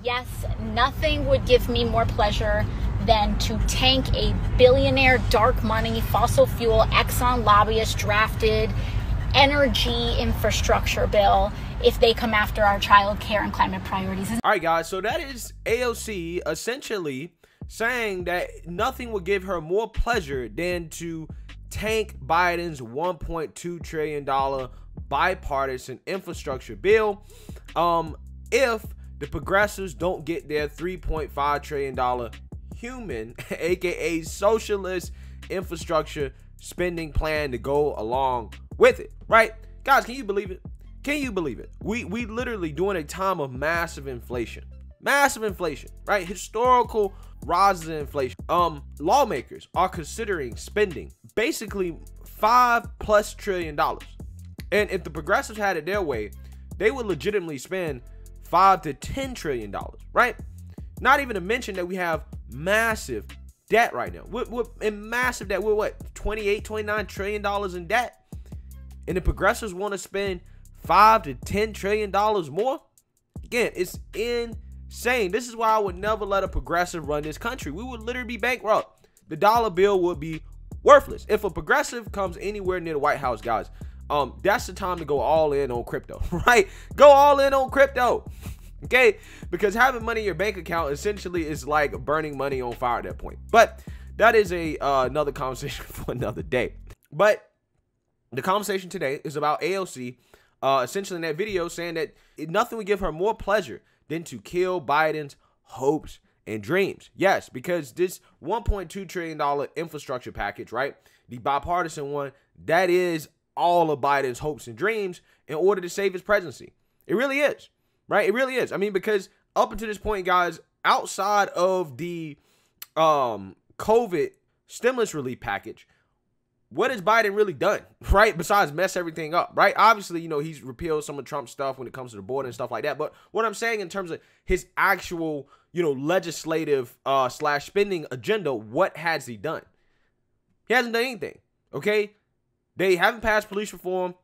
Yes, nothing would give me more pleasure than to tank a billionaire, dark money, fossil fuel, Exxon lobbyist drafted energy infrastructure bill if they come after our child care and climate priorities. All right, guys, so that is AOC essentially saying that nothing would give her more pleasure than to tank Biden's $1.2 trillion bipartisan infrastructure bill if the progressives don't get their $3.5 trillion human, aka socialist infrastructure spending plan to go along with it, right? Guys, can you believe it? Can you believe it? We literally during a time of massive inflation, right? Historical rises in inflation. Lawmakers are considering spending basically $5+ trillion. And if the progressives had it their way, they would legitimately spend $5 to $10 trillion, right? Not even to mention that we have massive debt right now. We're in massive debt. We're what, $28-29 trillion in debt? And the progressives want to spend $5 to $10 trillion more? Again, it's insane. This is why I would never let a progressive run this country. We would literally be bankrupt. The dollar bill would be worthless. If a progressive comes anywhere near the White House, guys, that's the time to go all in on crypto, right? Go all in on crypto, okay? Because having money in your bank account essentially is like burning money on fire at that point. But that is another conversation for another day. But the conversation today is about AOC, essentially in that video saying that nothing would give her more pleasure than to kill Biden's hopes and dreams. Yes, because this $1.2 trillion infrastructure package, right, the bipartisan one, that is all of Biden's hopes and dreams in order to save his presidency. It really is, right? It really is. I mean, because up until this point, guys, outside of the COVID stimulus relief package, what has Biden really done, right? Besides mess everything up, right? Obviously, you know, he's repealed some of Trump's stuff when it comes to the border and stuff like that. But what I'm saying in terms of his actual, you know, legislative slash spending agenda, what has he done? He hasn't done anything, okay? They haven't passed police reform.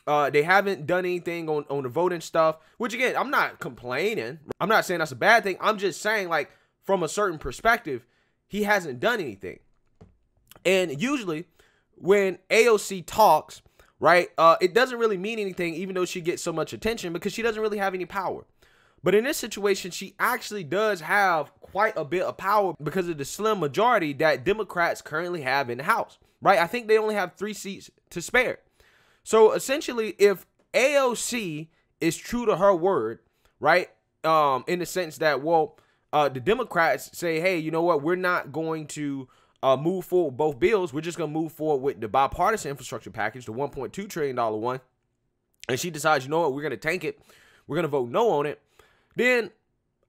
They haven't done anything on the voting stuff, which again, I'm not complaining. I'm not saying that's a bad thing. I'm just saying, like, from a certain perspective, he hasn't done anything. And usually when AOC talks, right, it doesn't really mean anything, even though she gets so much attention, because she doesn't really have any power. But in this situation, she actually does have quite a bit of power because of the slim majority that Democrats currently have in the House, right? I think they only have 3 seats to spare. So essentially, if AOC is true to her word, right, in the sense that, well, the Democrats say, hey, you know what, we're not going to move forward with both bills. We're just going to move forward with the bipartisan infrastructure package, the $1.2 trillion one. And she decides, you know what, we're going to tank it. We're going to vote no on it. Then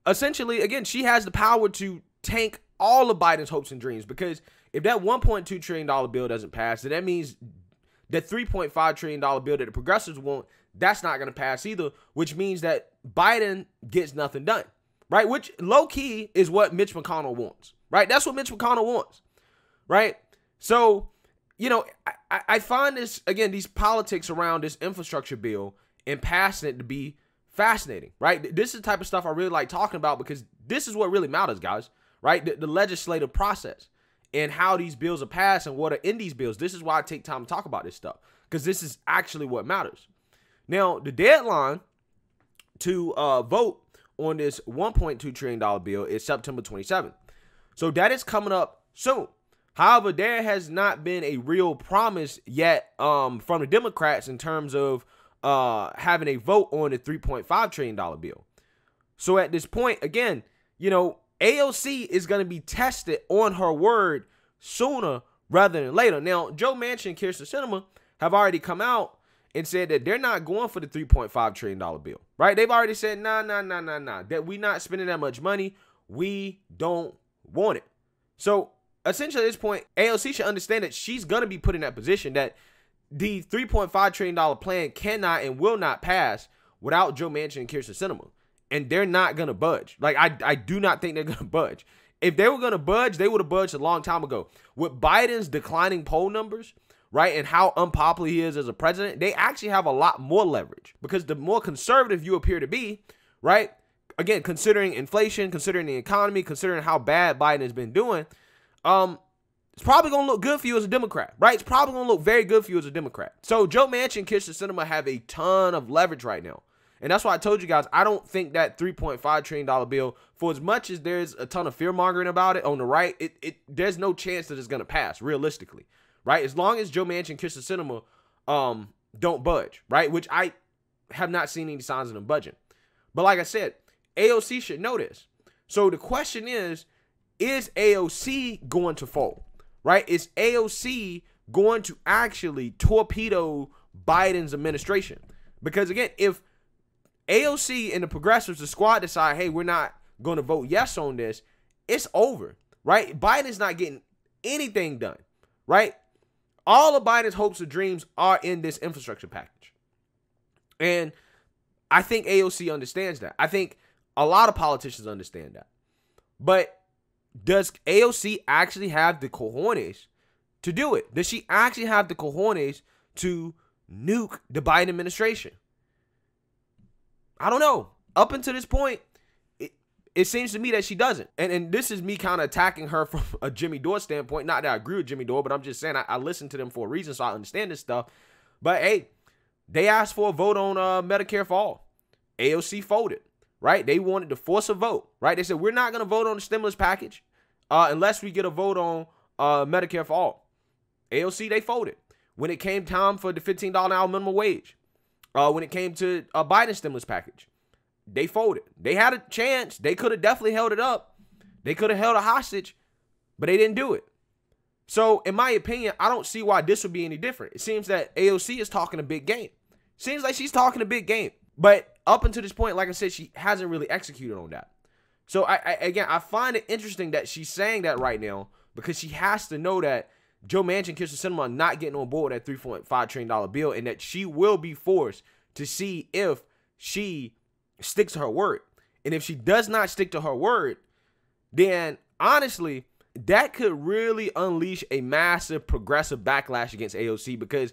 essentially, again, she has the power to tank all of Biden's hopes and dreams, because if that $1.2 trillion bill doesn't pass, then that means that $3.5 trillion bill that the progressives want, that's not going to pass either, which means that Biden gets nothing done, right? Which low key is what Mitch McConnell wants, right? That's what Mitch McConnell wants. Right. So, you know, I find this, again, these politics around this infrastructure bill and passing it to be fascinating. Right. This is the type of stuff I really like talking about, because this is what really matters, guys. Right. The legislative process and how these bills are passed and what are in these bills. This is why I take time to talk about this stuff, because this is actually what matters. Now, the deadline to vote on this $1.2 trillion bill is September 27th. So that is coming up soon. However, there has not been a real promise yet from the Democrats in terms of having a vote on the $3.5 trillion bill. So at this point, again, you know, AOC is going to be tested on her word sooner rather than later. Now, Joe Manchin and Kyrsten Sinema have already come out and said that they're not going for the $3.5 trillion bill, right? They've already said, nah, that we're not spending that much money. We don't want it. So essentially, at this point, AOC should understand that she's going to be put in that position, that the $3.5 trillion plan cannot and will not pass without Joe Manchin and Kyrsten Sinema. And they're not going to budge. Like, I do not think they're going to budge. If they were going to budge, they would have budged a long time ago. With Biden's declining poll numbers, right, and how unpopular he is as a president, they actually have a lot more leverage. Because the more conservative you appear to be, right, again, considering inflation, considering the economy, considering how bad Biden has been doing, it's probably going to look good for you as a Democrat, right? It's probably going to look very good for you as a Democrat. So Joe Manchin and Kyrsten Sinema have a ton of leverage right now. And that's why I told you guys, I don't think that $3.5 trillion bill, for as much as there's a ton of fear mongering about it on the right, there's no chance that it's going to pass realistically, right? As long as Joe Manchin and Kyrsten Sinema don't budge, right? Which I have not seen any signs of them budging. But like I said, AOC should know this. So the question is AOC going to fold, right? Is AOC going to actually torpedo Biden's administration? Because again, if AOC and the progressives, the squad, decide, hey, we're not going to vote yes on this, it's over, right? Biden's not getting anything done, right? All of Biden's hopes and dreams are in this infrastructure package. And I think AOC understands that. I think a lot of politicians understand that. But does AOC actually have the cojones to do it? Does she actually have the cojones to nuke the Biden administration? I don't know. Up until this point, it seems to me that she doesn't. And this is me kind of attacking her from a Jimmy Dore standpoint. Not that I agree with Jimmy Dore, but I'm just saying I listen to them for a reason, so I understand this stuff. But hey, they asked for a vote on Medicare for all. AOC folded, right? They wanted to force a vote, right? They said, we're not going to vote on the stimulus package unless we get a vote on Medicare for all. AOC, they folded. When it came time for the $15 an hour minimum wage, when it came to a Biden stimulus package, they folded. They had a chance. They could have definitely held it up. They could have held a hostage, but they didn't do it. So in my opinion, I don't see why this would be any different. It seems that AOC is talking a big game. Seems like she's talking a big game. But up until this point, like I said, she hasn't really executed on that. So I find it interesting that she's saying that right now, because she has to know that Joe Manchin and Kyrsten Sinema are not getting on board with that $3.5 trillion bill, and that she will be forced to see if she sticks to her word. And if she does not stick to her word, then honestly, that could really unleash a massive progressive backlash against AOC, because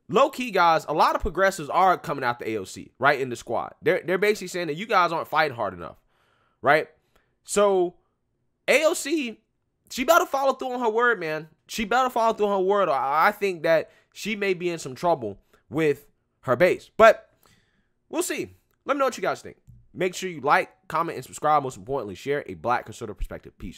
low-key, guys, a lot of progressives are coming out the AOC, right, in the squad. They're basically saying that you guys aren't fighting hard enough, right? So AOC, she better follow through on her word, man. She better follow through on her word, or I think that she may be in some trouble with her base. But we'll see. Let me know what you guys think. Make sure you like, comment, and subscribe. Most importantly, share a Black conservative perspective. Peace.